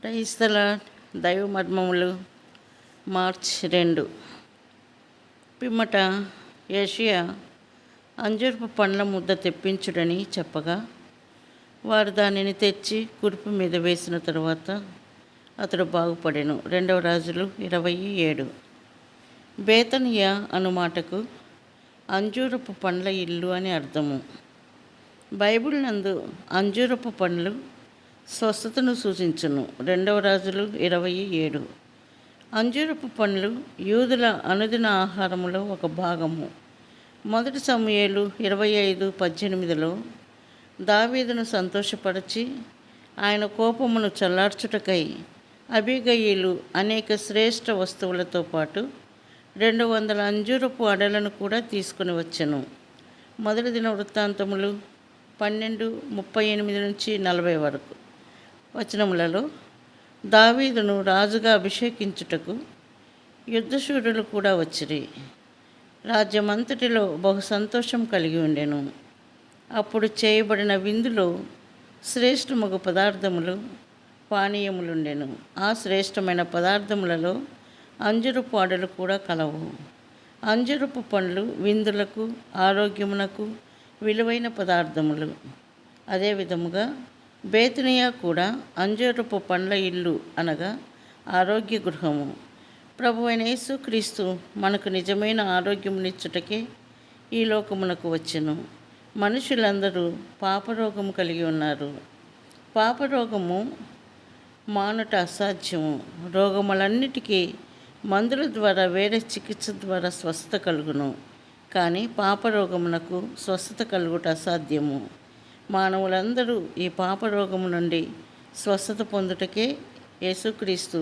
Praise the lord. దైవ మర్మములు March 2. పిమ్మట యోషీయా అంజూరపు పండ్ల ముద్ద తెప్పించుడని చెప్పగా వారు దానిని తెచ్చి కురుపు మీద వేసిన తరువాత అతడు బాగుపడెను. 2 రాజులు 27. బేతనియా అను మాటకు అంజూరపు పండ్ల ఇల్లు అని అర్థము. బైబిల్ నందు అంజూరపు పండ్లు స్వస్థతను సూచించును. 2 రాజులు 27. అంజూరపు పండ్లు యూదుల అనుదిన ఆహారములో ఒక భాగము. 1 సమూయేలు 25:18లో దావీదును సంతోషపరచి ఆయన కోపమును చల్లార్చుటకై అబీగయీలు అనేక శ్రేష్ఠ వస్తువులతో పాటు 200 అంజూరపు అడలను కూడా తీసుకుని వచ్చెను. 1 దినవృత్తాంతములు 12:38-40 వరకు వచనములలో దావీదును రాజుగా అభిషేకించుటకు యుద్ధశూరులు కూడా వచ్చిరి. రాజ్యమంతటిలో బహు సంతోషం కలిగి ఉండెను. అప్పుడు చేయబడిన విందులో శ్రేష్టమగు పదార్థములు పానీయములుండెను. ఆ శ్రేష్టమైన పదార్థములలో అంజురపు అడలు కూడా కలవు. అంజురపు పండ్లు విందులకు ఆరోగ్యమునకు విలువైన పదార్థములు. అదే విధముగా బేతనియా కూడా అంజూరపు పండ్ల ఇల్లు అనగా ఆరోగ్య గృహము. ప్రభువైన యేసుక్రీస్తు మనకు నిజమైన ఆరోగ్యమునిచ్చుటకే ఈ లోకమునకు వచ్చెను. మనుషులందరూ పాపరోగము కలిగి ఉన్నారు. పాపరోగము మానుట అసాధ్యము. రోగములన్నిటికీ మందుల ద్వారా వేరే చికిత్స ద్వారా స్వస్థత కలుగును. కానీ పాపరోగమునకు స్వస్థత కలుగుట అసాధ్యము. మానవులందరూ ఈ పాపరోగము నుండి స్వస్థత పొందుటకే యేసుక్రీస్తు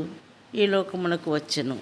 ఈ లోకమునకు వచ్చెను.